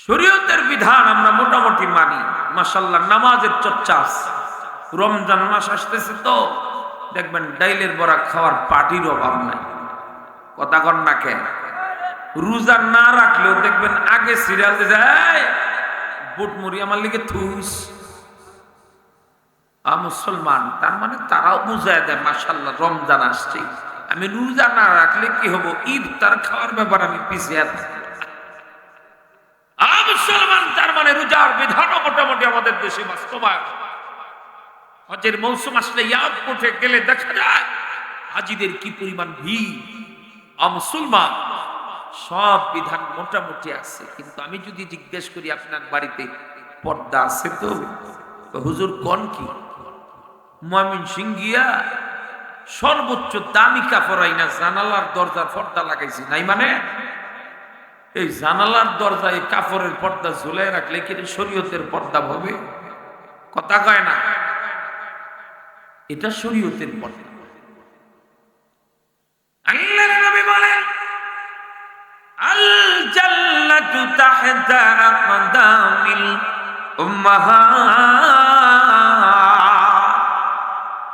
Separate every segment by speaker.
Speaker 1: শরীয়তের বিধান আমরা মোটামুটি মানি, মাশাআল্লাহ। নামাজের চর্চা আছে। রমজান মাস আসতেছে তো দেখবেন ডাইলের বড়া খাওয়ার পার্টির অভাব নাই। কথা কন না কেন? রোজা না রাখলেও দেখবেন আগে সিরিয়াল যায় বুট মুড়ি আমার লিগে থুস মুসলমান, তার মানে তারাও বুঝায় দেয় মাশাআল্লাহ রমজান আসছে। আমি রোজা না রাখলে কি হবো, ইফতার খাওয়ার ব্যাপার আমি পিছিয়ে আছি। মুসলমান, তার মানে রোজার বিধানও মোটামুটি আমাদের দেশে বাস্তবায়ন। হজের মৌসুম আসলে এয়ারপোর্টে গেলে দেখা যায় হাজিদের কি পরিমাণ ভিড়। মুসলমান, সব বিধান মোটামুটি আছে, কিন্তু আমি যদি জিজ্ঞেস করি আপনার বাড়িতে পর্দা আছে তো হুজুর কোন কি ময়মনসিংহ গিয়া সর্বোচ্চ দামি কাপড় আইনা জানালার দরজার পর্দা লাগাইছি নাই, মানে এই জানালার দরজায় কাপড়ের পর্দা ঝুলাই রাখলে কি শরীয়তের পর্দা হবে? কথা কয় না, এটা শরীয়তের পর্দা। আল্লাহর নবী বলেন আল জান্নাতু তাহতা আকদামিল উম্মাহাত।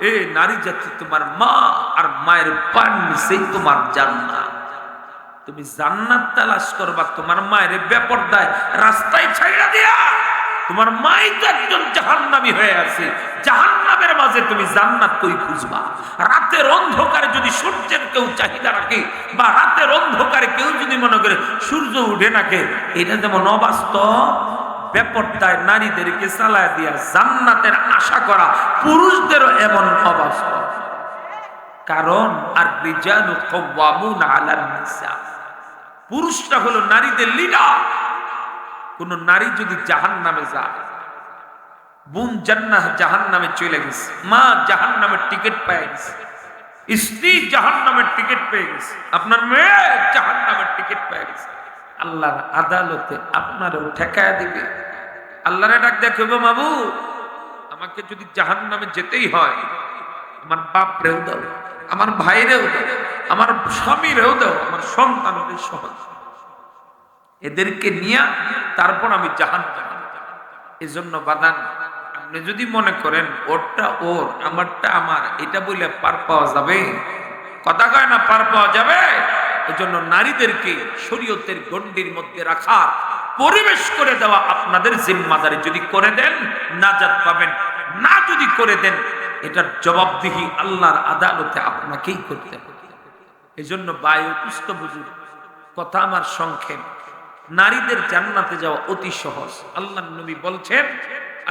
Speaker 1: এ নারী জাতি, তোমার মা আর মায়ের পায়ের নিচেই তোমার জান্নাত। তুমি জান্নাত তালাশ করবা তোমার মায়ের বেপরদায় রাস্তায় ছাইড়া দিয়া। তোমার মাই তো একজন জাহান্নামী হয়ে আছে, জাহান্নামের মাঝে তুমি জান্নাত কই খুঁজবা? রাতের অন্ধকারে যদি সূর্যের কেউ চাহিদা রাখে, বা রাতের অন্ধকারে কেউ যদি মনে করে সূর্য উঠে নাকে, এটা যেমন অবাস্তব, বেপরদায় নারীদেরকে চালায় দিয়া জান্নাতের আশা করা পুরুষদেরও এমন অবাস্তব। কারণ আর রিজালু কাওয়ামুনা আলান নিসা, পুরুষরা হলো নারীদের লিডার। কোন নারী যদি জাহান্নামে যায়, বোন জাহান্নামে চলে গেছে, মা জাহান্নামের টিকিট পেয়ে গেছে, স্ত্রী জাহান্নামের টিকিট পেয়ে গেছে, আপনার মেয়ে জাহান্নামের টিকিট পেয়ে গেছে, আল্লাহর আদালতে আপনারও ঠেকায় দিবে। আল্লাহরে ডাক দেখে, বাবু আমাকে যদি জাহান্নামে যেতেই হয়, আমার বাপ রেও দাও, আমার ভাইরেও দাও, আমার স্বামীরেও দাও, আমার সন্তানদের সহ এদেরকে নিয়ে তারপর আমি জাহান্নামে। এজন্য বাদান, আপনি যদি মনে করেন ওরটা ওর আমারটা আমার, এটা বলে পার পাওয়া যাবে? কথা কয় না, পার পাওয়া যাবে? এজন্য নারীদেরকে শরীয়তের গণ্ডির মধ্যে রাখার পরিবেশ করে দেওয়া আপনাদের জিম্মাদারি। যদি করে দেন নাজাত পাবেন, না যদি করে দেন এটার জবাবদিহি আল্লাহর আদালতে আপনাকেই করতে হবে। এজন্য বায়ু পুষ্ট বুঝুন, কথা আমার সংক্ষেপ। নারীদের জান্নাতে যাওয়া অতি সহজ। আল্লাহর নবী বলছেন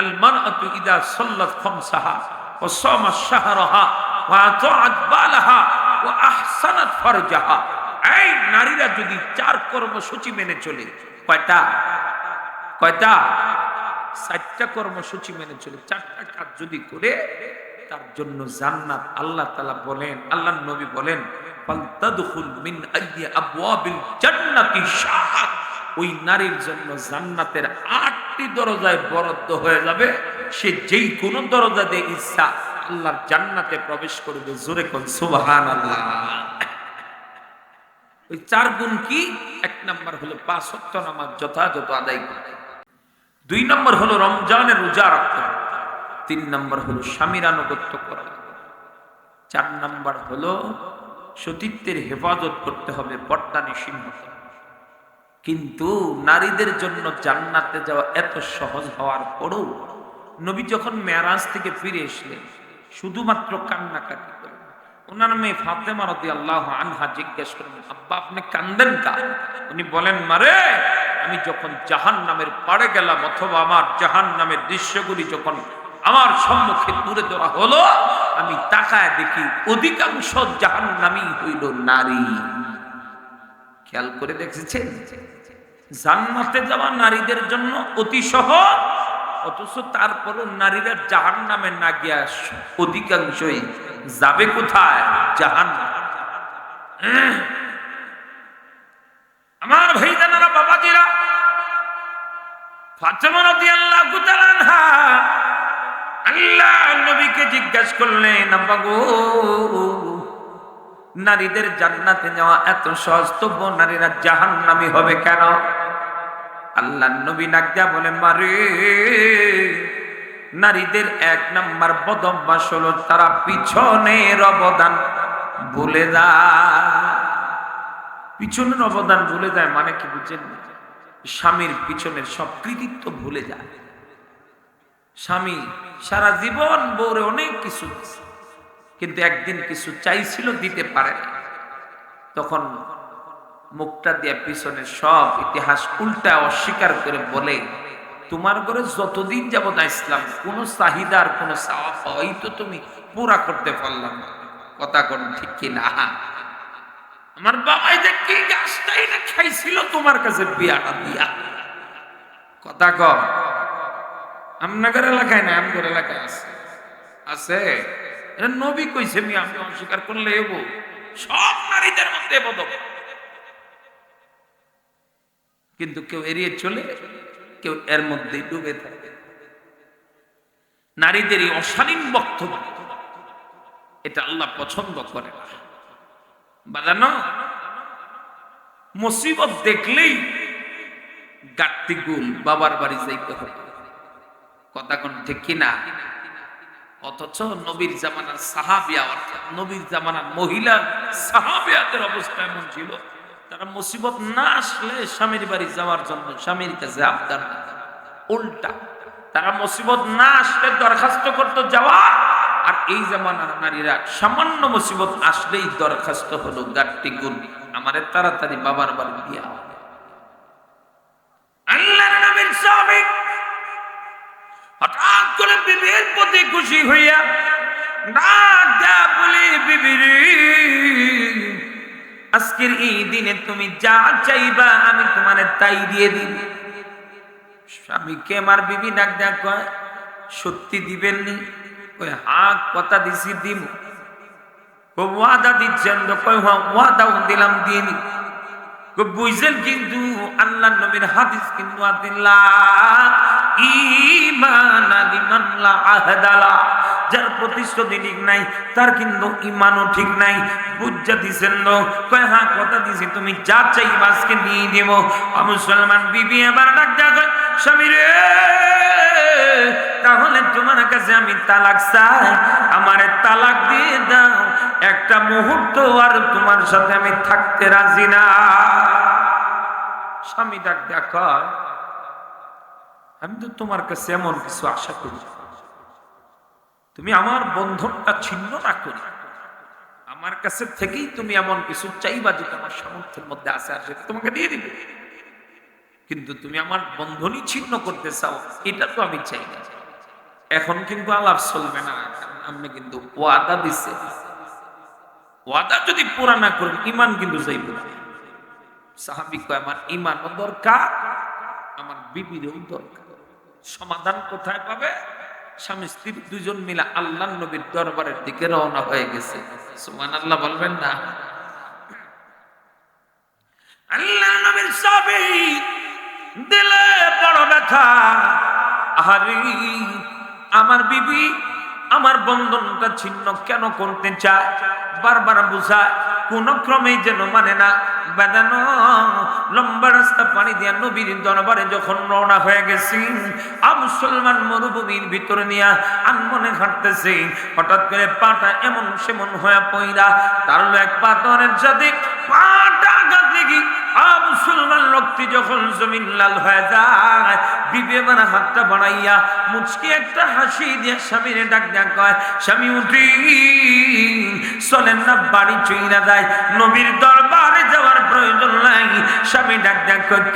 Speaker 1: আল মারআতু ইদা সাল্লাত খামসাহা ওয়া সামাত শাহরাহা ওয়া আতাআত বালাহা ওয়া আহসানাত ফারজাহা। এই নারীরা যদি চার কর্মসূচি মেনে চলে, কয়টা? 4টা কর্মসূচি মেনে চলে, 4টা কাজ যদি করে, তার জন্য জান্নাত। আল্লাহ তাআলা বলেন, আল্লাহর নবী বলেন ফালতাদখুল মিন আইয়ি আবওয়াবিল জান্নাতি শাআত। ওই নারীর জন্য জান্নাতের 8টি দরজায় বরাদ্দ হয়ে যাবে। সে যেই কোন দরজা দিয়ে ইচ্ছা আল্লাহর জান্নাতে প্রবেশ করবে। জোরে কোন সুবহানাল্লাহ। ওই 4 গুণ কি? 1 নাম্বার হলো 5 ওয়াক্ত নামাজ যথাযথ আদায় করা, 2 নম্বর হলো রমজানের রোজা রাখা, 3 নম্বর হলো স্বামীর আনুগত্য করা, 4 নম্বর হলো সতীত্বের হেফাজত করতে হবে, পর্দা নিষিদ্ধ। কিন্তু নারীদের জন্য জান্নাতে যাওয়া এত সহজ হওয়ার পরেও নবী যখন মেরাজ থেকে ফিরে এসলেন শুধুমাত্র কান্নাকাটি করেন। ওনার মেয়ে ফাতেমা রাদিয়াল্লাহু আনহা জিজ্ঞেস করেন, আব্বা আপনি কান্দেন কেন? উনি বলেন, মারে আমি যখন জাহান্নামের পাড়ে গেলাম, অথবা আমার জাহান্নামের দৃশ্যগুলি যখন আমার সম্মুখে তুলে ধরা হলো, আমি তাকায় দেখি অধিকাংশ জাহান্নামী হইল নারী। খেয়াল করে দেখেছেন, জান্নাতে যাওয়া নারীদের জন্য অতি সহজ, অথচ তারপরও নারীরা জাহান্নামে না গিয়া অধিকাংশই যাবে কোথায়? জাহান্নামে। আমার ভাইজানেরা, বাবাজিরা, ফাতেমা রাদিয়াল্লাহু তাআলা আনহা আল্লাহ নবীকে জিজ্ঞাসা করলেন, আব্বা গো, নারীদের জান্নাতে যাওয়া এত সহজ, তবুও নারীরা জাহান্নামী হবে কেন? আল্লাহর নবী ডাক দিয়া বলে, মারে, নারীদের 1 নাম্বার বদ অভ্যাস হলো তারা পিছনের অবদান ভুলে যায়। পিছনের অবদান ভুলে যায় মানে কি বুঝছেন? স্বামীর পিছনের সব কৃতিত্ব ভুলে যায়। স্বামী সারা জীবন বউরে অনেক কিছু দিছে, কিন্তু একদিন কিছু চাইছিল, দিতে পারে না। তখন মুখটা দিয়ে পিছনের সব ইতিহাস উল্টা অস্বীকার করে বলে, তোমার ঘরে যতদিন যাবত আসলাম কোন চাহিদার কোন চাওয়া পাওয়াই তো তুমি পুরা করতে পারলাম না। কথা কোন ঠিক কিনা? আমার বাবাই যে কি গাছটাই না খাইছিল তোমার কাছে বিয়াটা দিয়া। কথা কম। আমনগর এলাকায় না, আমগর এলাকায় আছে, আছে। এটা নবী কইছে, আমি অস্বীকার করলে এবো। সব নারীদের মধ্যে বদল, কিন্তু কেউ এড়িয়ে চলে, কেউ এর মধ্যে ডুবে থাকে। নারীদের এই অশালীন বক্তব্য, এটা আল্লাহ পছন্দ করে না। বাজানো মুসিবত দেখলেই গাট্টি গুল বাবার বাড়ি যাইতে হবে। কথা কোন ঠিক কিনা? অথচ নবীর জামানার সাহাবিয়া, অর্থাৎ নবীর জামানার মহিলা সাহাবিয়াদের অবস্থা এমন ছিল, তারা মুসিবত না আসলে স্বামীর বাড়ি যাওয়ার জন্য স্বামীর কাছে আবদার না, উল্টা তারা মুসিবত না আসলে দরখাস্ত করতে যাওয়া। আর এই জামানার নারীরা সামান্য মুসিবত আসলেই দরখাস্ত হলো গাট্টি গুল, আমারে তাড়াতাড়ি বাবার বাড়ি দিয়া। আল্লাহর নবীর সাহাবী হঠাৎ করে বিবির প্রতি খুশি হইয়া ডাক দেয়া বলে, বিবি রে, আজকের এই দিনে তুমি যা চাইবা আমি তোমারে তাই দিয়ে দিব। স্বামীকে আমার বিবি ডাক দেয়া কয়, সত্যি দিবেন নি? কয় হ্যাঁ, কথা দিছি দিব। ওয়াদা দিচ্ছেন তো? কয় হ্যাঁ, ওয়াদাও দিলাম, দিয়ে নি। বুঝলেন? কিন্তু আল্লাহ নবীর হাদিস কিন্তু যার প্রতিশ্রুতি ঠিক নাই তার কিন্তু ইমানও ঠিক নাই। বুঝা দিছেন তো? কয় হ্যাঁ, কথা দিছি, তুমি যা চাইবা আজকে দিয়ে দেব। মুসলমান বিবি আবার ডাক দেয়া, স্বামী রে, তাহলে তোমার কাছে আমি তালাক চাই, আমারে তালাক দিয়ে দাও, একটা মুহূর্ত আর তোমার সাথে আমি থাকতে রাজি না। স্বামী ডাক দেখা, আমি তো তোমার কাছে এমন কিছু আশা করি, তুমি আমার বন্ধনটা ছিন্ন না করি, আমার কাছে থেকেই তুমি এমন কিছু চাইবা যেটা আমার সামর্থ্যের মধ্যে আছে, আর সেটা তোমাকে দিয়ে দিবে। কিন্তু তুমি আমার বন্ধনই ছিন্ন করতে চাও, এটা তো আমি চাই না। এখন কিন্তু আলাপ চলবে না, আপনি কিন্তু ওয়াদা দিচ্ছে, ওয়াদা যদি পুরা না করেন ইমান কিন্তু যাইব না। সাহাবী কয়, আমার ইমানও দরকার, আমার বিবিরও দরকার। সমাধান কোথায় পাবে? স্বামী স্ত্রী দুজন মিলে আল্লাহর নবীর দরবারের দিকে রওনা হয়ে গেছে। সুবহানাল্লাহ বলবেন না? আল্লাহর নবীর সাহাবী দিলে বড় ব্যথা, আহারে আমার বিবি আমার বন্ধনটা ছিন্ন কেন করতে চায়, বারবার বুঝায়, কোন ক্রমে যেন মানে না। বেদানো লম্বা রাস্তা পাড়ি দিয়া নবীর দরবারে যখন রওনা হয়ে গেছি, মুসলমান মরুভূমির ভিতরে নিয়া আনমনে হাঁটতেছে, হঠাৎ করে পাটা এমন সেমন হয়ে পইরা তার এক পাথরের সাথে পাটা আঘাত লেগে মুসলমান রক্তি যখন জমিন লাল হয়ে যায়, বিবে মারা হাতটা বাড়াইয়া মুচকি একটা হাসি দিয়ে স্বামীর ডাক দেয়া কয়, স্বামী উঠি চলেন না বাড়ি চইরা যায়, নবীর দরবারে যাওয়ার প্রয়োজন নাই। স্বামী ডাক দেয়া কয়,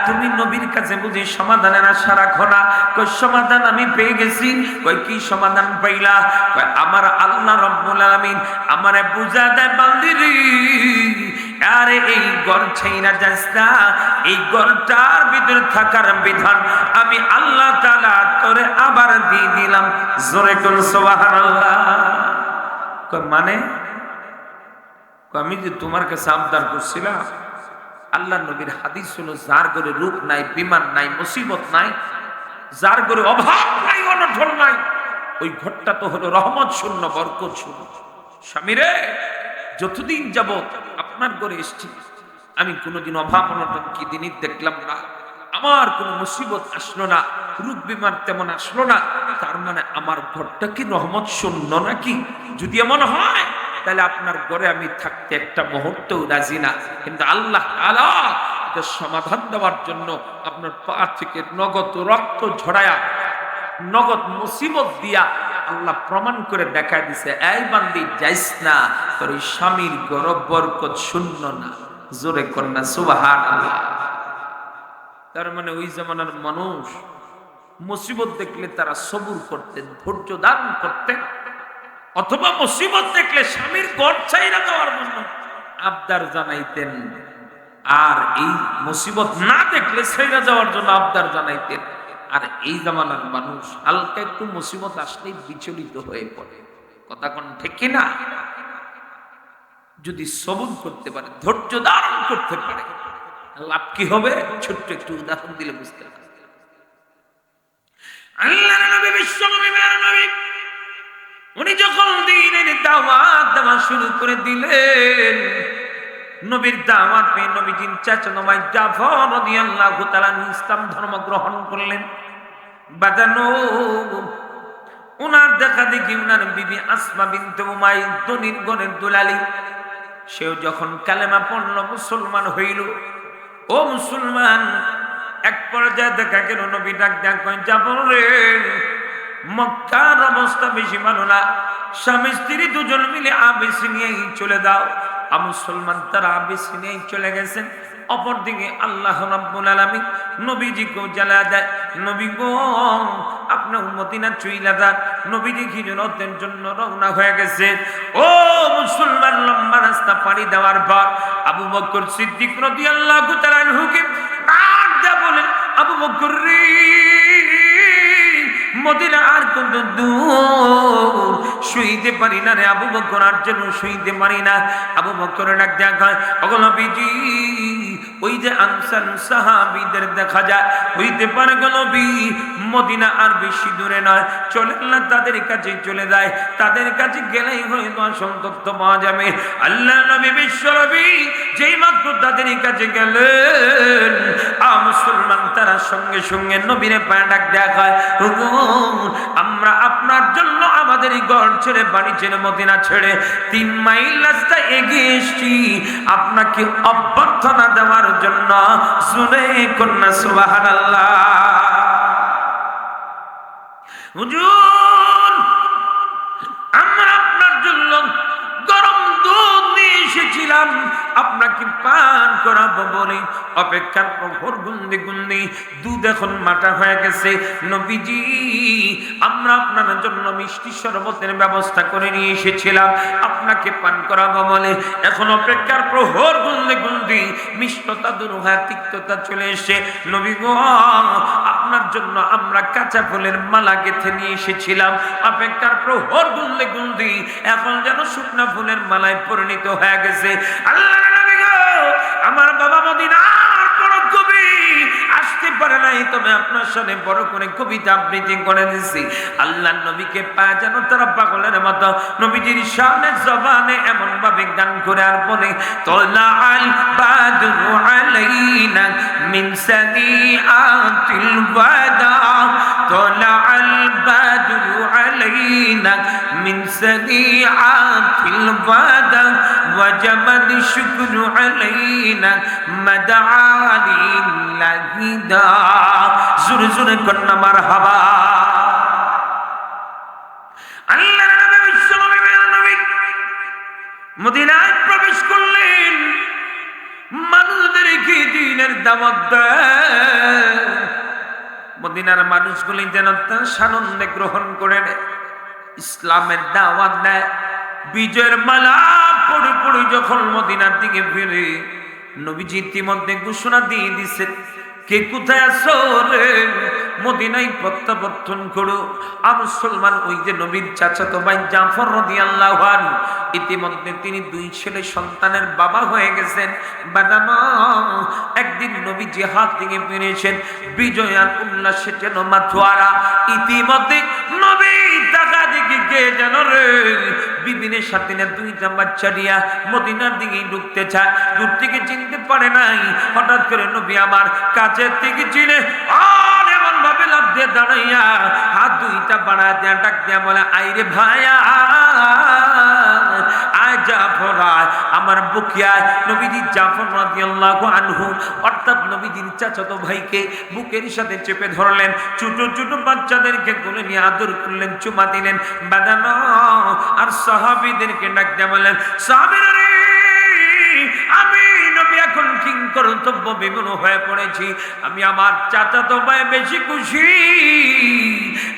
Speaker 1: তুমি নবীর কাছে বুঝি সমাধানের আশা রাখো না? কই সমাধান আমি পেয়ে গেছি। কই কি সমাধান পাইলা? কয় আমার আল্লাহ রাব্বুল আলামিন আমারে বুঝা দেয়, বান্দিরে আরে এই ঘর ছাইরা যাস না, এই ঘরটার ভিতরে থাকার বিধান আমি আল্লাহ তাআলা তোরে আবার দিয়ে দিলাম। জোরে কোন সুবহানাল্লাহ। মানে আমি যে তোমার কাছে আবদার করছিলাম, আল্লাহ নবীর হাদিস হলো, যার ঘরে রূপ নাই, বিমান নাই, মুসিবত নাই, যার ঘরে অভাব নাই, অনটন নাই, ওই ঘরটা তো হলো রহমত শূন্য, বরকত শূন্য। স্বামীরে, যতদিন যাবত আপনার ঘরে এসেছি আমি কোনোদিন অভাব অনটন কি দিনই দেখলাম না। আমার কোনো মুসিবত আসলো না, রোগ বিমার তেমন আসলো না, তার মানে আমার ঘরটা কি রহমত শূন্য নাকি? যদি এমন হয় তাহলে আপনার ঘরে আমি থাকতে একটা মুহূর্তও রাজি না। কিন্তু আল্লাহ তাআলা এটা সমাধান দেওয়ার জন্য আপনার পা থেকে নগদ রক্ত ঝরায়া, নগদ মুসিবত দিয়া আল্লাহ প্রমাণ করে দেখা দিছে, এই বান্দি যাইস না, তোর ওই স্বামীর ঘর বরকত শূন্য না। জোরে কন্যা সুবহানাল্লাহ। তার মানে ওই জামানার মানুষ মুসিবত দেখলে তারা সবুর করতেন, ধৈর্য ধারণ করতেন, অথবা মুসিবত দেখলে স্বামীর ঘর ছাইরা যাওয়ার জন্য আবদার জানাইতেন, আর এই মুসিবত না দেখলে ছাইরা যাওয়ার জন্য আবদার জানাইতেন। আর এই জামানার মানুষ হালকা একটু মুসিবত আসলেই বিচলিত হয়ে পড়ে। কথা কোন ঠিক কিনা? যদি সবুর করতে পারে, ধৈর্য ধারণ করতে পারে, লাভ কি হবে? ছোট্ট একটু উদাহরণ দিলে বুঝতে পারবে। আল্লাহর নবী, বিশ্ব নবী, মেয়ের নবী, উনি যখন দ্বীনের দাওয়াত দেওয়া শুরু করে দিলেন, নবীর দাওয়াত পেয়ে নবীজির চাচাতো ভাই জাফর রাদিয়াল্লাহু তাআলা ইসলাম ধর্ম গ্রহণ করলেন। বাজানো উনার দেখা দেখি উনার বিবি আসমা বিনতে উমাইর, ধনীর ঘরের দুলালী, সেও যখন কালেমা পড়ল, মুসলমান হইল। ও মুসলমান, এক পর্যায়ে দেখা গেল নবী ডাক ডাক কয়, জাফর রে, মক্কার অবস্থা বেশি ভালো না, স্বামী স্ত্রী দুজন মিলে আবিসিনিয়ায় চলে দাও। মুসলমান তারা আবিসিনিয়ায় চলে গেছেন। অপরদিকে আল্লাহ রাব্বুল আলামিন নবীজিকেও জ্বালা দেয়, নবী গো আপনি মদিনা চইলা যান। নবীজি হিজরতের জন্য রওনা হয়ে গেছে। ও মুসলমান, লম্বা রাস্তা পাড়ি দেওয়ার পর আবু বকর সিদ্দিক রাদিয়াল্লাহু তাআলা আনহুকে ডাক দেয়া বলেন, আবু বকর রে, মদিনা আর কত দূর, শুইতে পারি না রে আবু বকর, আর যেন শুইতে পারি না। আবু বকর ডাক দেয়া কয়, ওগো নবীজি, ওই যে আনসার সাহাবীদের দেখা যায়, হইতে পারে গো নবী মদিনা আর বেশি দূরে নয়, চলেন না তাদের কাছে চলে যায়, তাদের কাছে গেলেই হয়তো আসল তথ্য পাওয়া যাবে। আল্লাহ নবী, বিশ্ব নবী যেই মাত্র তাদের কাছে গেলেন, মুসলমান তারা সঙ্গে সঙ্গে নবীরে পায়ে ডাক দেয়া হয়, ওগো আমরা আপনার জন্য আমাদের ঘর ছেড়ে, বাড়ি ছেড়ে, মদিনা ছেড়ে 3 মাইল রাস্তা এগিয়ে এসেছি আপনাকে অভ্যর্থনা দেওয়ার জন্য। শুনে কন্যা সুবহানাল্লাহ। হুজুর, আমরা আপনার জন্য গরম দুধ নিয়ে এসেছিলাম, আপনাকে পান করাবো বলে অপেক্ষার প্রহর গুনতে গুনতে দুধ এখন মাটা হয়ে গেছে। নবীজি, আমরা আপনার জন্য মিষ্টি শরবতের ব্যবস্থা করে নিয়ে এসেছিলাম, আপনাকে পান করাবো বলে। এখন অপেক্ষার প্রহর গুনতে গুনতে মিষ্টতা দূর হয়ে তিক্ততা চলে এসে, নবী গো আপনার জন্য আমরা কাঁচা ফুলের মালা গেঁথে নিয়ে এসেছিলাম, অপেক্ষার প্রহর গুনতে গুনতে এখন যেন শুকনা ফুলের মালায় পরিণত হয়ে গেছে। আল্লাহ নবী গো, আমার বাবা মদিনার বড় কবি আসতে পারে নাই, তবে আপনার সামনে বড় করে কবিতা আবৃত্তি করে দিছি। আল্লাহ নবীকে পায় যেন তারা পাগলের মতো নবীজির সামনে জবানে এমন ভাবে গান করে আর বলে, তোলা আল বাদরু আলাইনা মিন সানিআতিল ওয়াদা, তোলা আল বাদরু আলাইনা মিন সানিআতিল ওয়াদা, ওয়াজাবাদ শুকরু আলাইনা মাদআ লিল্লাহি দা। জোরে জোরে কন্যা মারহাবা। আল্লাহর নবী, বিশ্ব নবী, মেয়ের নবী মদিনায় প্রবেশ করলেন, মানুষদেরকে দ্বীনের দাওয়াত দেন। মদিনার মানুষগুলি যেন তার সানন্দে গ্রহণ করে নেয়, ইসলামের দাওয়াত দেয়। বিজয়ের মালা পড়ে পড়ে যখন মদিনার দিকে ফিরে, নবীজি ইতিমধ্যে ঘোষণা দিয়ে দিচ্ছেন, কে কোথায় আছো রে, মদিনায় প্রত্যাবর্তন করো। মুসলমান, ওই যে নবীর চাচাতো ভাই জাফর রাদিয়াল্লাহু আনহু, ইতিমধ্যে তিনি 2 ছেলে সন্তানের বাবা হয়ে গেছেন। বাদামা একদিন নবী জিহাদ থেকে ফিরেছেন, বিজয় আর উল্লাসে যেন মাথোয়ারা। ইতিমধ্যে নবী টাকা দিকে কে যেন রে বিবিনের সাথে না দুইটা বাচ্চা নিয়া মদিনার দিকে ঢুকতে চায়, দূর থেকে চিনতে পারে নাই। হঠাৎ করে নবী আমার কাছের থেকে চিনে আর এমন ভাবে লাফ দিয়ে দাঁড়াইয়া হাত দুইটা বাড়ায় দেয়া ডাক দিয়া বলে, আইরে ভাইয়া আয় জাফর আয়, আমার বুকে আয়। নবীজি জাফর রাদিয়াল্লাহু আনহু অর্থাৎ নবীজির চাচাতো ভাইকে বুকের সাথে চেপে ধরলেন, ছোট ছোট বাচ্চাদেরকে কোলে নিয়ে আদর করলেন, চুমা দিলেন, বাদানো আর সাহাবীদেরকে ডাক দিয়ে বললেন, সাহাবীরা রে আমি নবী এখন কিংকর্তব্য বিমূঢ় হয়ে পড়েছি। আমি আমার চাচাতো ভাই বেশি খুশি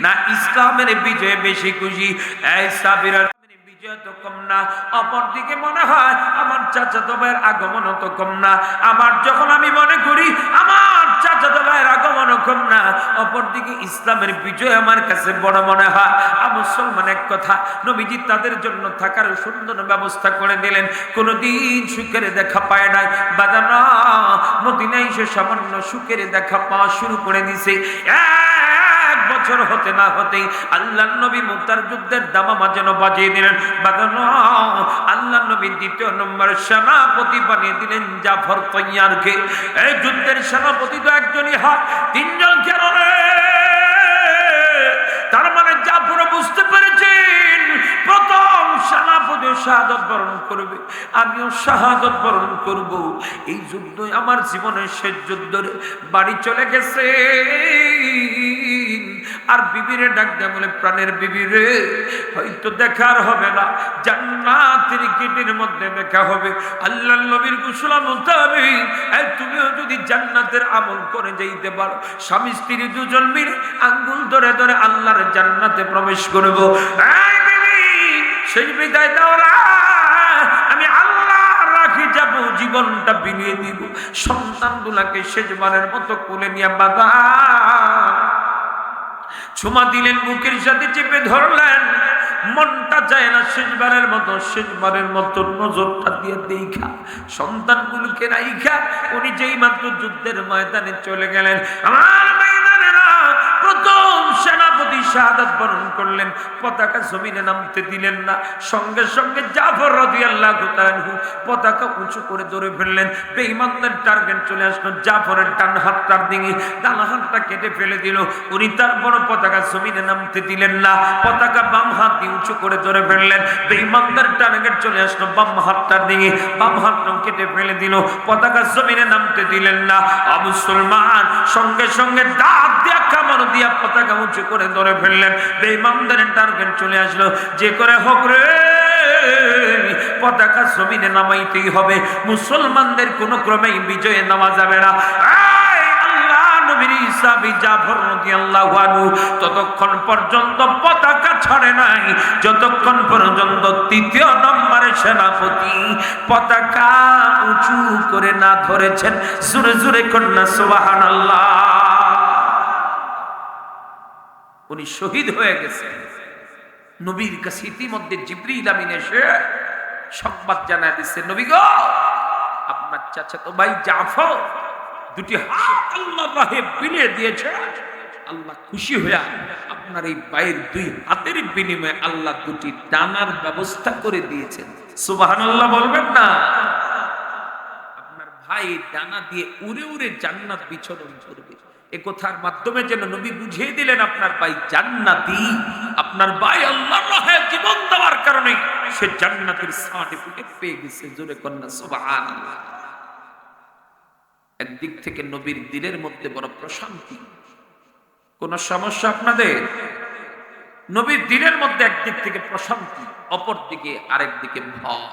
Speaker 1: না ইসলামের বিজয়ে বেশি খুশি? এই সাহাবীরা বিজয় তো কম না, অপরদিকে মনে হয় আমার চাচাতো ভাইয়ের আগমন তো কম না। আমার যখন আমি মনে করি আমার চাচাতো ভাইয়ের আগমন কম না, অপরদিকে ইসলামের বিজয় আমার কাছে বড় মনে হয়। মুসলমান এক কথা, নবীজি তাদের জন্য থাকার সুন্দর ব্যবস্থা করে দিলেন। কোনদিন সুখের দেখা পায় নাই, বাদানা মদিনায় সে সামান্য সুখের দেখা পাওয়া শুরু করে দিছে। এক বছর হতে না হতেই আল্লাহ নবী মুতার যুদ্ধের দামামা যেন বাজিয়ে দিলেন। বাদানো আল্লাহ নবী দ্বিতীয় নম্বর সেনাপতি বানিয়ে দিলেন জাফর তৈয়ারকে। এই যুদ্ধের সেনাপতি তো একজনই হয়, তিনজন কেন রে? তার মানে জাফর বুঝতে পেরেছেন প্রথম সেনাপতি শাহাদত বরণ করবে, আমিও শাহাদত বরণ করব। এই যুদ্ধ আমার জীবনের শেষ যুদ্ধ। বাড়ি চলে গেছে আর বিবিরে ডাক দেয়া বলে, প্রাণের বিবিরে হয়তো দেখার হবে না, জান্নাতের গেটের মধ্যে দেখা হবে। আল্লাহর নবীর ঘোষণা মোতাবেক তুমিও যদি জান্নাতের আমল করে যাইতে পারো, স্বামী স্ত্রী দুজন মিলে আঙ্গুল ধরে ধরে আল্লাহর জান্নাতে প্রবেশ করব। এই বিবি সেই বিদায় দাও না, আমি আল্লাহ রাখি যাব, জীবনটা বিলিয়ে দিব। সন্তানগুলাকে শেষবারের মতো কোলে নিয়ে বাবা চুমা দিলেন, বুকের সাথে চেপে ধরলেন। মনটা চায় না শেষবারের মতো নজরটা দিয়ে দেখা সন্তানগুলোকে রাইখা উনি যেই মাত্র যুদ্ধের ময়দানে চলে গেলেন। আমার ময়দানেরা প্রথম সেনাপতি শাহাদাত বরণ করলেন, পতাকা জমিনে নামতে দিলেন না। সঙ্গে সঙ্গে জাফর রাদিয়াল্লাহু তাআলা পতাকা উঁচু করে ধরে ফেললেন। বেঈমানদের টার্গেট চলে আসলো, জাফরের ডান হাতটার দিকে ডান হাতটা কেটে ফেলে দিল। উনি তারপর পতাকা জমিনে নামতে দিলেন না, পতাকা বাম হাত দিয়ে উঁচু করে ধরে ফেললেন। বেঈমানদের টার্গেট চলে আসলো বাম হাতটার দিকে, বাম হাতটাও কেটে ফেলে দিল, পতাকা জমিনে নামতে দিলেন না। মুসলমান সঙ্গে সঙ্গে দাঁত দিয়া কামড় দিয়া পতাকা উঁচু করে ধরে ফেললেন। বেঈমানদের টার্গেট চলে আসলো, যে করে হোক রে পতাকা জমিনে নামাইতেই হবে। মুসলমানদের কোনো ক্রমেই বিজয়ে নামা যাবে না। ততক্ষণ পর্যন্ত পতাকা ছাড়ে নাই যতক্ষণ পর্যন্ত তৃতীয় নম্বরের সেনাপতি পতাকা উঁচু করে না ধরেছেন। জোরে জোরে কন্যা সুবহানাল্লাহ। উনি শহীদ হয়ে গেছেন। নবীর কাছে ইতিমধ্যে জিবরিল আমিন এসে সংবাদ জানায় দিচ্ছে, নবী গো আপনার চাচাতো ভাই জাফর দুটি হাত আল্লাহ রাহে বিলিয়ে দিয়েছে। আল্লাহ খুশি হয়ে আপনার এই ভাইয়ের দুই হাতের বিনিময়ে আল্লাহ দুটি ডানার ব্যবস্থা করে দিয়েছেন। সুবহানাল্লাহ বলবেন না? আপনার ভাই ডানা দিয়ে উড়ে উড়ে জান্নাত বিচরণ করবে। এ কথার মাধ্যমে যেন নবী বুঝিয়ে দিলেন আপনার ভাই জান্নাতি। আপনার ভাই আল্লাহর রাহে জীবন দেওয়ার কারণে সে জান্নাতের সার্টিফিকেট পেয়ে গেছে। জোরে কন্যা সুবহানাল্লাহ। একদিক থেকে নবীর দিলের মধ্যে বড় প্রশান্তি। কোন সমস্যা আপনাদের? নবীর দিলের মধ্যে একদিক থেকে প্রশান্তি, অপর দিকে আরেক দিকে ভয়।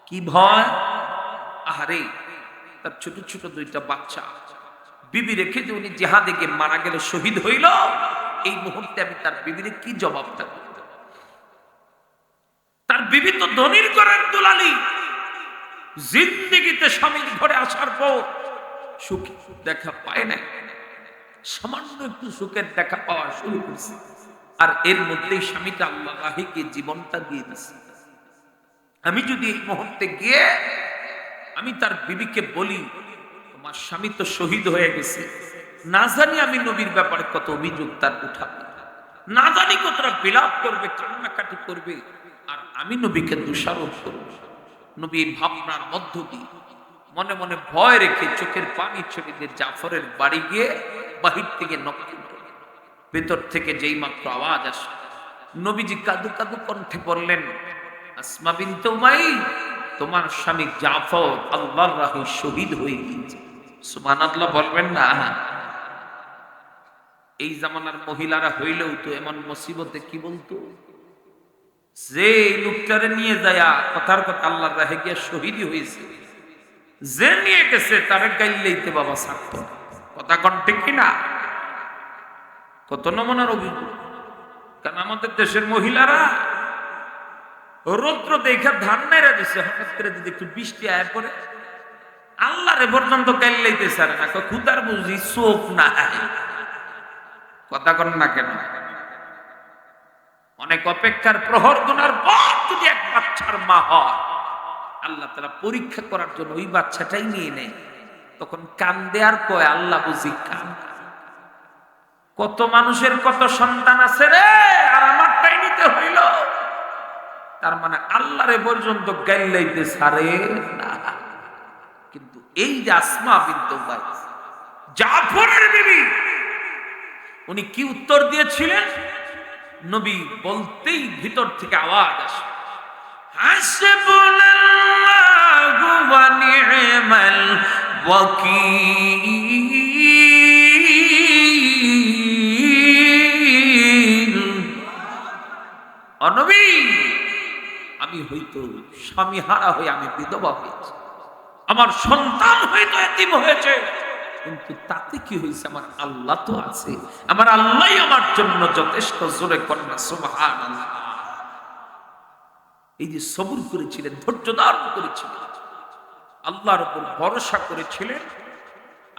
Speaker 1: কি ভয়? আহারে তার ছোট ছোট দুইটা বাচ্চা বিবি রেখে যে উনি জিহাদে গিয়ে মারা গেল, শহীদ হইল, এই মুহূর্তে আমি তার বিবিরে কি জবাবটা দেব? তার বিবি তো ধনির ঘরের দুলালি, জিন্দেগিতে স্বামীর ঘরে আসার পর সুখ দেখা পায় না, সামান্য একটু সুখের দেখা পাওয়া শুরু করছে। আর এর মধ্যেই স্বামীটা আল্লাহ রাহিকে জীবনটা দিয়ে দিচ্ছে। আমি যদি এই মুহূর্তে গিয়ে আমি তার বিবিকে বলি তোমার স্বামী তো শহীদ হয়ে গেছে, না জানি আমি নবীর ব্যাপারে কত অভিযোগ তার উঠাবো, না জানি কতটা বিলাপ করবে, কান্নাকাটি করবে, আর আমি নবীকে দোষারোপ করব। নবী এই ভাবনার মধ্য দিয়ে মনে মনে ভয় রেখে চোখের পানি ছেড়ে দিয়ে জাফরের বাড়ি গিয়ে বাহির থেকে নক করলেন। ভেতর থেকে যেই মাত্র আওয়াজ আসে, নবীজি কাদু কাদু কণ্ঠে বললেন, আসমা বিনতে উমাইর, তোমার স্বামী জাফর আল্লাহর রাহে শহীদ হয়ে গিয়েছে। সুবহানাল্লাহ বলবেন না? এই জামানার মহিলারা হইলেও তো এমন মুসিবতে কি বলতো, যে লোকটারে নিয়ে যায়া কথার কথা আল্লাহর রাহে গিয়ে শহীদই হয়েছে, যে নিয়ে গেছে তারে গাইলেইতে বাবা ছাড়ত। কথা কন ঠিক কিনা? কত নমুনার অভিযোগ। কারণ আমাদের দেশের মহিলারা রৌদ্র দেখা ধান নাইরা দিছে, হঠাৎ করে যদি একটু বৃষ্টি আয় পরে আল্লাহরে পর্যন্ত গাইলেইতে ছাড়ে না। খুদার বুঝি চোখ নাই। কথা কন না কেন? অনেক অপেক্ষার প্রহর গুনার পর যদি এক বাচ্চার মা হয়, আল্লাহ তাআলা পরীক্ষা করার জন্য ওই বাচ্চাটাই নিয়ে নেয়। তখন কান্দে আর কয় আল্লাহ বুঝি কান। কত মানুষের কত সন্তান আছে রে, আর আমারটাই নিতে হইল। তার মানে আল্লাহরে পর্যন্ত গাইলাইতে ছাড়ে না। কিন্তু এই যে আসমা বিনতে উমাইস, জাফরের বিবি, উনি কি উত্তর দিয়েছিলেন? নবী বলতেই ভিতর থেকে আওয়াজ আসে, হাসবুনাল্লাহু ওয়া নি'মাল ওয়াকিল। নবী, আমি হয়তো স্বামী হারা হয়ে আমি বিধবা হয়েছি, আমার সন্তান হয়তো এতিম হয়েছে, কিন্তু তাতে কি হয়েছে? আমার আল্লাহ তো আছে, আমার আল্লাহই আমার জন্য যথেষ্ট। জোরে কন্যা সুবহানাল্লাহ। এই যে সবর করেছিলেন, ধৈর্য ধারণ করেছিলেন, আল্লাহর উপর ভরসা করেছিলেন,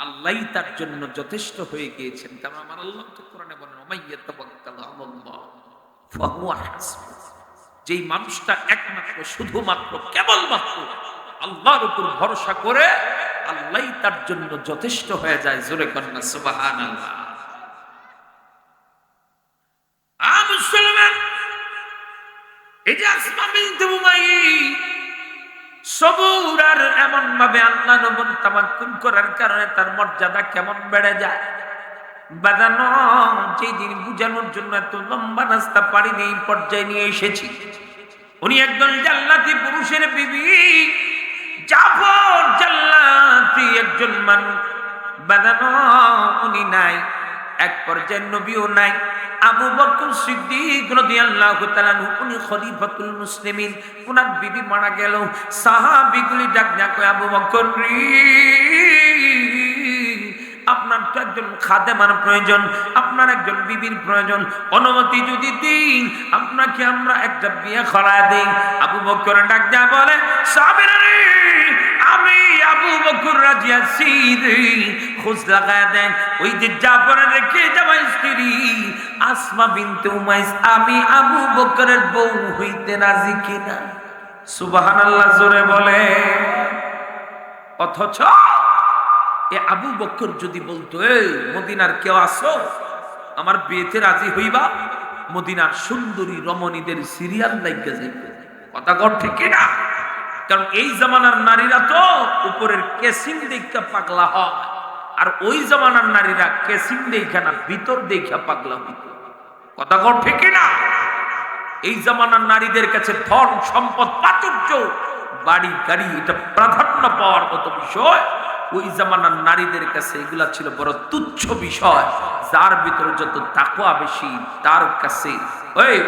Speaker 1: আল্লাহই তার জন্য যথেষ্ট হয়ে গিয়েছেন। কারণ আমার আল্লাহ তো কোরআনে বলেন, ওমাইয়াতাওয়াক্কাল আলাল্লাহ ফাহুয়া হাসবুহ। যেই মানুষটা একমাত্র শুধুমাত্র কেবলমাত্র আল্লাহর উপর ভরসা করে, আল্লাহই তার জন্য যথেষ্ট হয়ে যায়। জোরে কন্যা সুবহানাল্লাহ। মুসলমান, এই যে আসমা বিনতে উমাইস সবুর আর এমন ভাবে আল্লাহ নবী তামাক্কুন করার কারণে তার মর্যাদা কেমন বেড়ে যায়। বাজানো যেই দিন বুঝানোর জন্য এত লম্বা রাস্তা পাড়ি নেই পর্যায়ে নিয়ে এসেছি। উনি একজন জান্নাতি পুরুষের বিবি, জাফর জান্নাতি একজন মানুষ। বাজানো উনি নাই, এক পর্যায়ে নবীও নাই। আবু বকর সিদ্দিক রাদিয়াল্লাহু তাআলা উনি খলিফাতুল মুসলিমিন, ওনার বিবি মারা গেল। সাহাবীগুলি ডাক ডাক কয়, আবু বকর রে, আপনার তো একজন খাদেমার প্রয়োজন, আপনার একজন বিবির প্রয়োজন, অনুমতি যদি দিন আপনাকে আমরা একটা বিয়ে করায় দেই। আবু বকর ডাক দেয়া বলে, সাহাবীরা রে, আমি আবু বকর রাজি আছি রে। খোঁজ লাগায় দেন ওই যে জাফরের রেখে যাওয়া স্ত্রী আসমা বিনতে উমাইস, আমি আবু বকরের বউ হইতে রাজি কিনা। সুবহানাল্লাহ জোরে বলে। অথচ এ আবু বকর যদি বলতো, এই মদিনার কেউ আসো, আমার বিয়েতে রাজি হইবা, মদিনার সুন্দরী রমণীদের সিরিয়াল লাগিয়ে যাইবে। কথা কর ঠিক কিনা? কারণ এই জামানার নারীরা তো উপরের কেসিং দেখা পাগলা হয়, আর ওই জামানার নারীরা কেসিং দেখা না, ভিতর দেখা পাগলা হইত। কথা কর ঠিক কিনা? এই জামানার নারীদের কাছে ধন সম্পদ প্রাচুর্য বাড়ি গাড়ি এটা প্রাধান্য পাওয়ার মতো বিষয়। ওই জামানার নারীদের কাছে এগুলা ছিল বড় তুচ্ছ বিষয়। যার ভিতরে যত তাকওয়া বেশি তার কাছে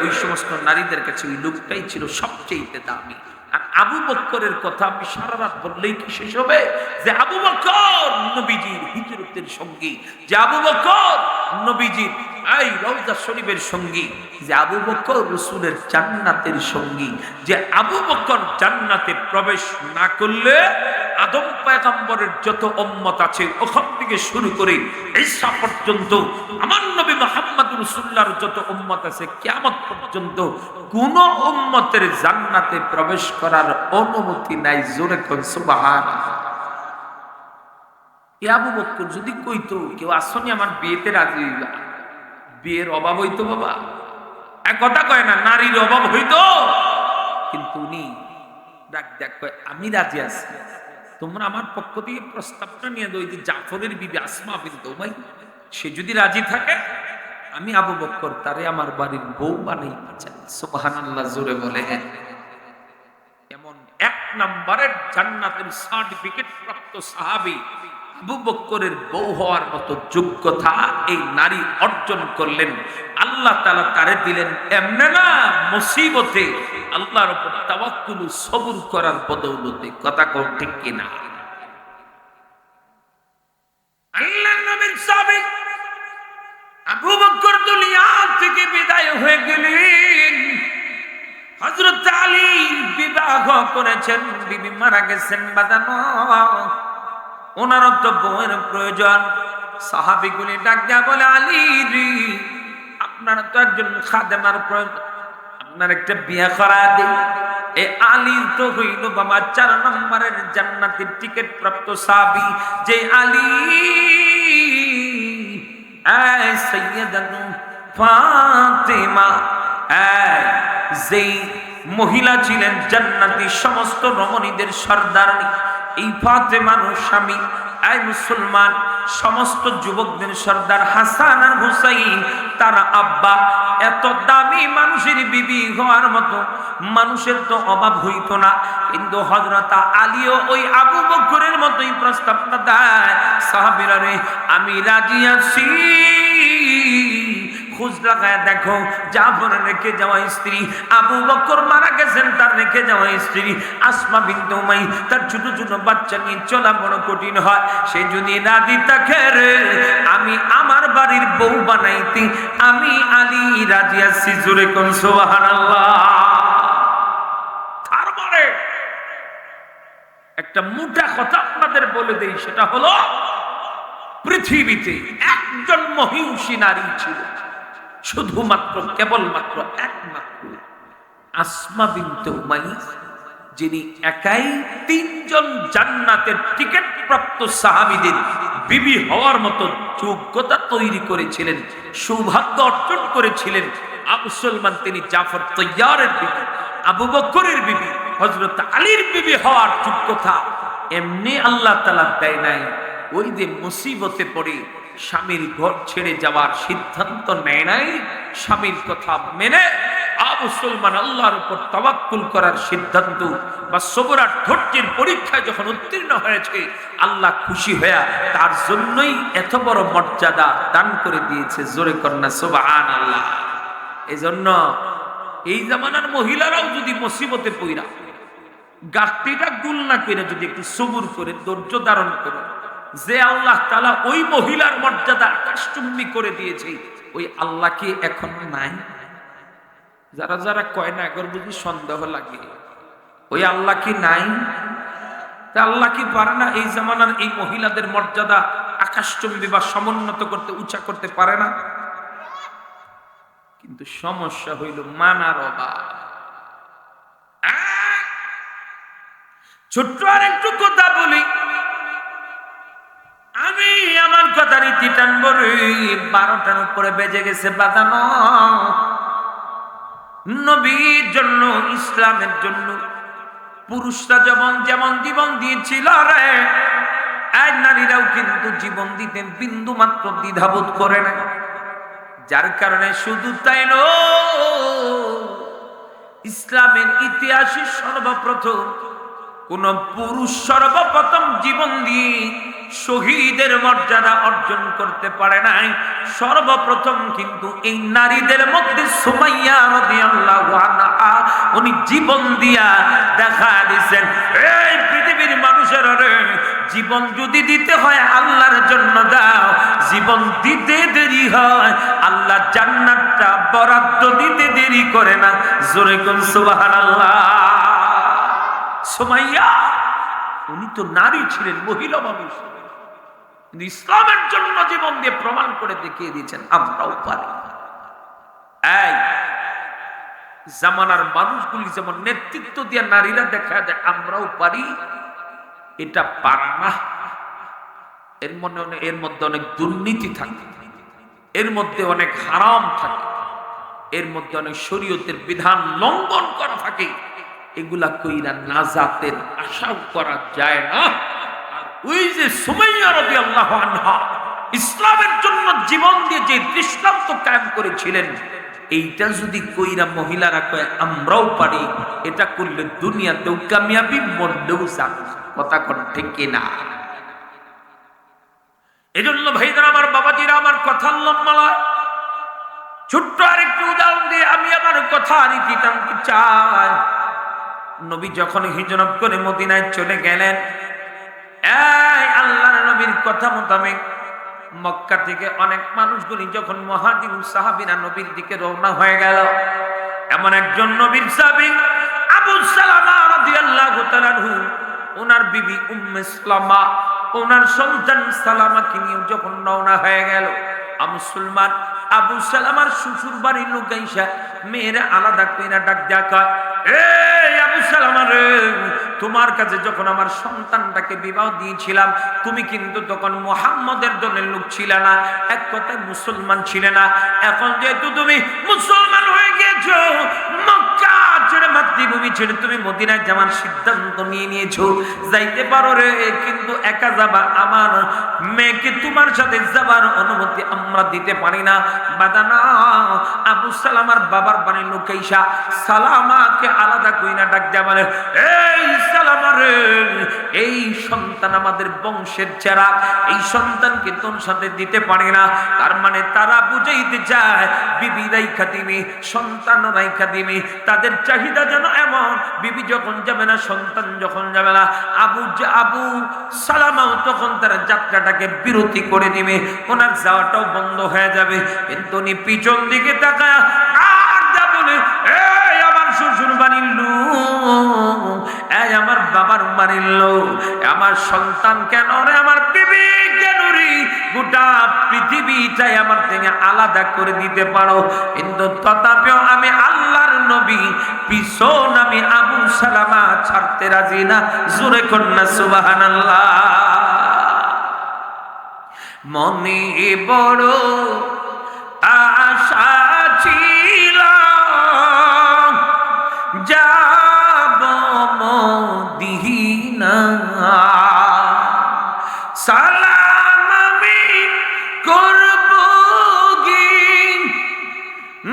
Speaker 1: ওই সমস্ত নারীদের কাছে ওই লোকটাই ছিল সবচেয়ে দামি। আর আবু বকরের কথা আমি সারা রাত বললেই কি শেষ হবে? যে আবু বকর নবীজির হিজরতের সঙ্গী, যে আবু বকর নবীজির এই রওজা শরীফের সঙ্গী, যে আবু বকর রাসূলের জান্নাতের সঙ্গী, যে আবু বকর জান্নাতে প্রবেশ না করলে আদম পয়গম্বরের যত উম্মত আছে ওখান থেকে শুরু করে ঈসা পর্যন্ত আমার নবী মুহাম্মদ রাসূলুল্লাহর যত উম্মত আছে কিয়ামত পর্যন্ত কোন উম্মতের জান্নাতে প্রবেশ করার অনুমতি নাই। জোরে কোন সুবহানাল্লাহ। এ আবু বকর যদি কইতো, কেউ আসনি আমার বিয়েতে রাজি হইবা, বিয়ের অভাব হইতো বাবা। এক কথা কয় না নারীর অভাব হইতো, কিন্তু উনি ডাক ডাক কয় আমি রাজি আছি, তোমরা আমার পক্ষ থেকে প্রস্তাবটা নিয়ে দাও, যে জাফরের বিবি আসমা বিনতে উমাইয়া সে যদি রাজি থাকে আমি আবু বকর তারে আমার বাড়ির বউ বানাইতে চাই। সুবহানাল্লাহ, জোরে বলে। এমন এক নম্বরের জান্নাতের সার্টিফিকেট প্রাপ্ত সাহাবী আবু বকরের বউ হওয়ার মতো যোগ্যতা এই নারী অর্জন করলেন। আল্লাহ তাআলা তারে দিলেন এমনে না, মুসিবতে আল্লাহর উপর তাওয়াক্কুল সবর করার বদৌলতে। কথা কও ঠিক কিনা? আল্লাহর নবীর সাহাবী আবু বকর দুনিয়া থেকে বিদায় হয়ে গেলেন। হযরত আলী বিবাহ করেছেন, বিবি মারা গেছেন, বাদানো ওনার তো বউয়ের প্রয়োজন। সাহাবীগুলি ডাক দেয়া বলে আলী রে, আপনার তো একজন খাদেমার প্রয়োজন, আপনার একটা বিয়ে করা দেই। এ আলী তো হইল বাবা 4 নম্বরের জান্নাতের টিকিট প্রাপ্ত সাহাবী, যে আলী ফাতেমা যেই মহিলা ছিলেন জান্নাতি সমস্ত রমণীদের সর্দারনী, এই ফাতেমার স্বামী এই মুসলমান সমস্ত যুবকদের সর্দার হাসান আর হুসাইন, তার আব্বা এত দামি মানুষের বিবি হওয়ার মতো মানুষের তো অভাব হইতো না, কিন্তু হযরত আলীও ওই আবু বকরের মতোই প্রস্তাবটা দেয়, সাহাবীরা রে আমি রাজি আছি। খোঁজ লাগায় দেখো জাফরের রেখে যাওয়া স্ত্রী, আবু বকর মারা গেছেন তার রেখে যাওয়া স্ত্রী আসমা বিনতে উমাইয়া, তার ছোট ছোট বাচ্চা নিয়ে চলা বড় কঠিন হয়। সে যদি রাজি থাকে রে আমি আমার বাড়ির বউ বানাইতে আমি আলী রাজি আছি। জোরে কোন সুবহানাল্লাহ। তার মানে একটা মোটা কথা আপনাদের বলে দেই, সেটা হলো পৃথিবীতে একজন মহিষী নারী ছিল, শুধুমাত্র কেবলমাত্র একমাত্র আসমা বিনতে উমাইয়া, যিনি একাই 3 জন জান্নাতের টিকিট প্রাপ্ত সাহাবীদের বিবি হওয়ার মতো যোগ্যতা তৈরি করেছিলেন, সৌভাগ্য অর্জন করেছিলেন। মুসলমান তিনি জাফর তৈয়ারের বিবি, আবু বকরের বিবি, হযরত আলীর বিবি হওয়ার যোগ্যতা এমনি আল্লাহ তাআলা দেয় নাই। ওই যে মুসিবতে পড়ে স্বামীর ঘর ছেড়ে যাওয়ার সিদ্ধান্ত নেয় নাই, স্বামীর কথা মেনে মুসলমান আল্লাহর উপর তাওয়াক্কুল করার সিদ্ধান্ত বা সবর আর ধৈর্যের পরীক্ষায় যখন উত্তীর্ণ হয়েছে, আল্লাহ খুশি হয়ে তার জন্যই এত বড় মর্যাদা দান করে দিয়েছে। জোরে কন্যা সুবহানাল্লাহ। এজন্য এই জামানার মহিলারাও যদি মুসিবতে পইরা গাছটিটা গুল না করে যদি একটু সবুর করে ধৈর্য ধারণ করে, যে আল্লাহ তাআলা ওই মহিলার মর্যাদা আকাশচুম্বী করে দিয়েছে, ওই আল্লাহ কি এখন নাই? যারা যারা কয় না একবার বুঝি সন্দেহ লাগে, ওই আল্লাহ কি নাই? তা আল্লাহ কি পারে না এই জামানার এই মহিলাদের মর্যাদা আকাশচুম্বী বা সমুন্নত করতে, উঁচা করতে পারে না? কিন্তু সমস্যা হইল মানার অভাব। ছোট্ট আর একটু কথা বলি, আমি আমার কথা রীতি টানবো রে, 12টার উপরে বেজে গেছে বাজানো। নবীর জন্য, ইসলামের জন্য পুরুষরা যেমন জীবন দিয়েছিল রে, আর নারীরাও কিন্তু জীবন দিতে বিন্দু মাত্র দ্বিধাবোধ করে না। যার কারণে শুধু তাই নয়, ইসলামের ইতিহাসে সর্বপ্রথম কোন পুরুষ সর্বপ্রথম জীবন দিয়ে শহীদের মর্যাদা অর্জন করতে পারে নাই। সর্বপ্রথম কিন্তু এই নারীদের মধ্যে সুমাইয়া রাদিয়াল্লাহু আনহা, উনি জীবন দিয়া দেখা দিয়েছেন, এই পৃথিবীর মানুষের রে, জীবন যদি দিতে হয় আল্লাহর জন্য দাও, জীবন দিতে দেরি হয় আল্লাহ জান্নাতটা বরাদ্দ দিতে দেরি করে না। জোরে কোন সুবহানাল্লাহ। সুমাইয়া উনি তো নারী ছিলেন, মহিলা মানুষ, কিন্তু ইসলামের জন্য জীবন দিয়ে প্রমাণ করে দেখিয়ে দিয়েছেন আমরাও পারি। এই জামানার মানুষগুলি যেমন নেতৃত্ব দিয়ে নারীরা দেখা যায় আমরাও পারি, এটা পারা না। এর মধ্যে অনেক দুর্নীতি থাকে, এর মধ্যে অনেক হারাম থাকে, এর মধ্যে অনেক শরীয়তের বিধান লঙ্ঘন করা থাকে, এগুলা কইরা নাজাতের আশাও করা যায় না। আর ওই যে সুমাইয়া রাদিয়াল্লাহু আনহা ইসলামের জন্য জীবন দিয়ে যে দৃষ্টান্ত কায়েম করেছিলেন, এইটা যদি কইরা মহিলারা কয় আমরাও পারি, এটা করলে দুনিয়াতেও কামিয়াবি, মরলেও যাক। কথা কোন ঠিক কিনা? এজন্য ভাইদের আমার, বাবাজিরা আমার, কথা লম্বালয় ছোট্ট আরেকটু উদাহরণ দিয়ে আমি আমার কথা রীতি টানতে চাই। নবী যখন হিজরত করে মদিনায় চলে গেলেন, এই আল্লাহর নবীর কথা মোতাবেক মক্কা থেকে অনেক মানুষগুলি যখন মুহাজির সাহাবীরা নবীর দিকে রওনা হয়ে গেল, এমন একজন নবীর সাহাবী আবু সালামা রাদিয়াল্লাহু তাআলা আনহু, ওনার বিবি উম্মে সালামা, ওনার সন্তান সালামাকে নিয়ে যখন রওনা হয়ে গেল, মুসলমান আবু সালামার শ্বশুর বাড়ির লোক আইসা মেয়েরা আলাদা কইরা ডাক দেখা, এই আবু সালামা রে, তোমার কাছে যখন আমার সন্তানটাকে বিবাহ দিয়েছিলাম, তুমি কিন্তু তখন মুহাম্মদের দলের লোক ছিলে না, এক কথায় মুসলমান ছিলে না। এখন যেহেতু তুমি মুসলমান হয়ে গিয়েছো, মক্কা ছেড়ে, মাতৃভূমি ছেড়ে তুমি মদিনায় যাওয়ার সিদ্ধান্ত নিয়ে নিয়েছো, যাইতে পারো রে, কিন্তু একা যাবা, আমার মেয়েকে তোমার সাথে যাবার অনুমতি আমরা দিতে পারি না। বাদানা আবু সালামার বাবার বাড়ির লোক আইসা সালামাকে আলাদা কইনা ডাক দেয়া বলে, এই সালামা রে, এই সন্তান আমাদের বংশের চেরাগ, এই সন্তানকে তোর সাথে দিতে পারি না। তার মানে তারা বুঝাইতে চায় বিবি রাইখা দিবে, সন্তান রাইখা দিবে, তাদের চাহিদা যেন এমন, বিবি যখন যাবে না, সন্তান যখন যাবে না, আবু সালামাও তখন তারা যাত্রাটাকে বিরতি করে দিবে, ওনার যাওয়াটাও বন্ধ হয়ে যাবে। কিন্তু উনি পিছন দিকে তাকায় আর বলে, এই আমার শ্বশুর বাড়ির লোক, এই আমার বাবার বাড়ির লোক, আমার সন্তান কেন রে, আমার বিবি কেন রে, গোটা পৃথিবীটাই আমার থেকে আলাদা করে দিতে পারো, কিন্তু তথাপিও আমি আল্লাহর নবী পিছন আমি আবু সালামা ছাড়তে রাজি না। জোরে কন্যা সুবহানাল্লাহ। মনে বড় আশা ছিল যাব মদিনা, সালাম আমি করব গে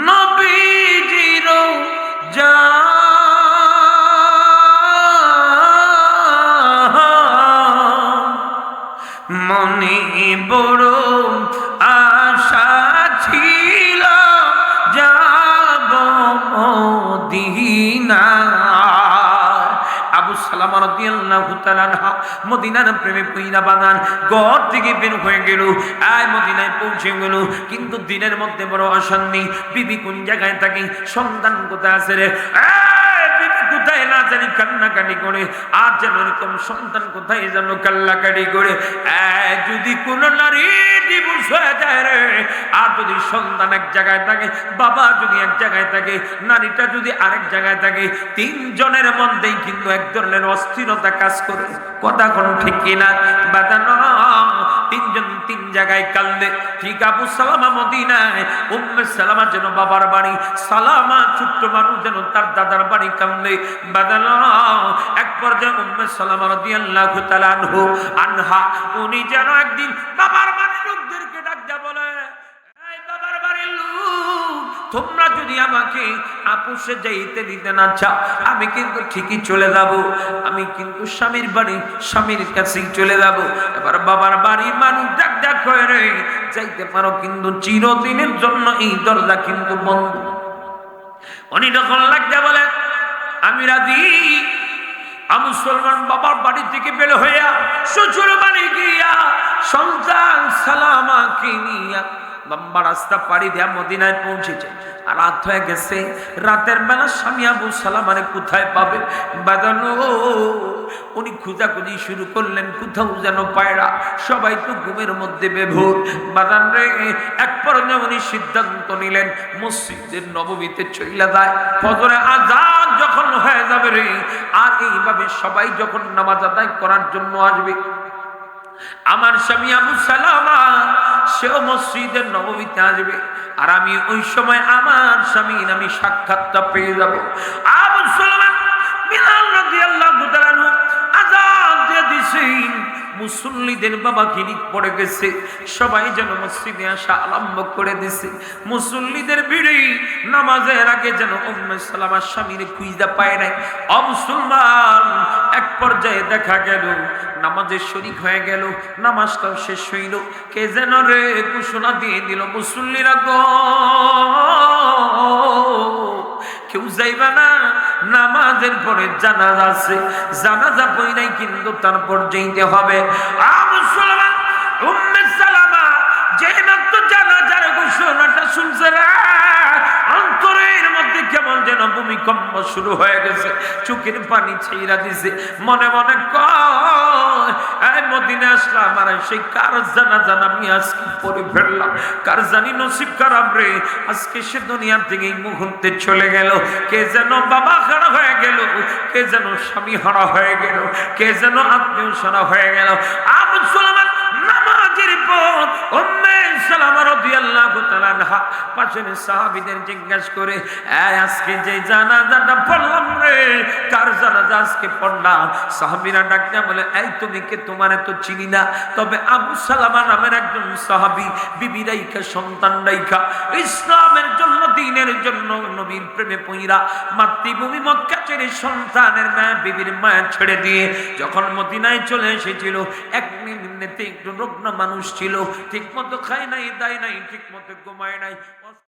Speaker 1: নবীজির যা, মনে বড় আশা ছিল যাব মদিনা। আবু সালামা রাদিয়াল্লাহু তাআলা আনহা মদিনার প্রেমে পইরা বাগান ঘর থেকে বের হয়ে গেল, আয় মদিনায় পৌঁছে গেল, কিন্তু দিনের মধ্যে বড় অশান্তি। বিবি কোন জায়গায় থাকে, সন্তান কোথায় আছে রে, কোথায় না জানি কান্নাকাটি করে, আর যেন এরকম সন্তান কোথায় যেন কান্নাকাটি করে। যদি কোন নারী ডিভোর্স হয়ে যায় রে, আর যদি সন্তান এক জায়গায় থাকে, বাবা যদি এক জায়গায় থাকে, নারীটা যদি আরেক জায়গায় থাকে, তিনজনের মধ্যেই কিন্তু এক ধরনের অস্থিরতা কাজ করে। কথা কোন ঠিক কিনা? বাদানো তিনজন তিন জায়গায় কান্দে। ঠিক আবু সালামা মদিনায়, উম্মে সালামা যেন বাবার বাড়ি, সালামা ছোট্ট মানুষ যেন তার দাদার বাড়ি কান্দে। বাদানো এক পর্যায়ে উম্মে সালামা রাদিয়াল্লাহু তাআলা আনহা উনি যেন একদিন বাবার বাড়ির লোকদেরকে ডাক দেয়া বলে, এই বাবার বাড়ির লোক, তোমরা যদি আমাকে আপোষে যাইতে দিতে না চাও, আমি কিন্তু ঠিকই চলে যাব, আমি কিন্তু স্বামীর বাড়ি, স্বামীর কাছেই চলে যাব। এবার বাবার বাড়ির মানুষ ডাক ডাক করে, রে যাইতে পারো, কিন্তু চিরদিনের জন্য এই দরজা কিন্তু বন্ধ। উনি তখন লাগতে বলে, আমি রাজি। মুসলমান বাবার বাড়ি থেকে বের হইয়া শ্বশুর বাড়ি গিয়া সন্তান সালামাকে নিয়া লম্বা রাস্তা পাড়ি দিয়া মদিনায় পৌঁছেছে। আর রাত হয়ে গেছে, রাতের বেলা স্বামী আবু সালামারে কোথায় পাবে? বাদানো উনি খোঁজাখুঁজি শুরু করলেন, কোথাও যেন পায়রা, সবাই তো ঘুমের মধ্যে বেভোর। বাদান রে এক পর্যায়ে উনি সিদ্ধান্ত নিলেন মসজিদের নববীতে চইলা যায়, ফজরে আযান যখন হয়ে যাবে রে, আর এইভাবে সবাই যখন নামাজ আদায় করার জন্য আসবে, আমার স্বামী আবু সালামা সেও মসজিদের নববীতে আসবে। আর আমি ওই সময় আমার স্বামীর আমি সাক্ষাৎটা পেয়ে যাব। আবু সুলাইমান বিলাল রাদিয়াল্লাহু তাআলা আনহু আযান দিয়ে দিছেন, মুসল্লিদের বাবা গিরিক পড়ে গেছে, সবাই যেন মসজিদে আসা আরম্ভ করে দিছে। মুসল্লিদের ভিড়ে নামাজের আগে যেন উম্মে সালামার স্বামীর খুঁজা পায় নাই। অমুসলমান, এক পর্যায়ে দেখা গেল নামাজের শরীক হয়ে গেল, নামাজটাও শেষ হইল, কে যেন রে ঘোষণা দিয়ে দিল, মুসল্লিরা গো কেউ যাইবা না, নামাজের পরে জানাজা আছে, জানাজা পড়ি নাই কিন্তু তারপর যেতে হবে। আবু সুলাইমান উম্মে সালামা যেই মাত্র জানাজার ঘোষণাটা শুনছে রে, অন্তরের মধ্যে কেমন যেন ভূমিকম্প শুরু হয়ে গেছে, চোখের পানি ছেইরা দিছে, মনে মনে কয় এই মদিনা আসলাম আর সেই কার জানাজা আমি আজকে পড়ে ফেললাম, কার জানি নসিব খারাপ রে, আজকে সে দুনিয়া থেকে এই মুহূর্তে চলে গেল। কে যেন বাবা হারা হয়ে গেল, কে যেন স্বামী হারা হয়ে গেল, কে যেন আত্মীয় সারা হয়ে গেল। আবু সুলাইমান নামাজের পর উম্মে সালামা রাদিয়াল্লাহু তাআলা আনহা পাশের সাহাবীদের জিজ্ঞাসা করে, এই আজকে যে জানাজাটা পড়লাম রে, কার জানাজা আজকে পড়লাম? সাহাবীরা ডাকতে বলে, এই তুমি কে? তোমারে তো চিনি না, তবে আবু সালামা নামের একজন সাহাবী, বিবি রাইখা সন্তান রাইখা ইসলামের জন্য, দ্বীনের জন্য নবীর প্রেমে পইরা মাতৃভূমি মক্কা ছেড়ে সন্তানের মায়া বিবির মায়া ছেড়ে দিয়ে যখন মদিনায় চলে এসেছিল, এক নিম্নেতে একটু রোগনা মানুষ ছিল, ঠিক মতো খায় নাই, দায় নাই, ঠিক মতো ঘুমায় নাই।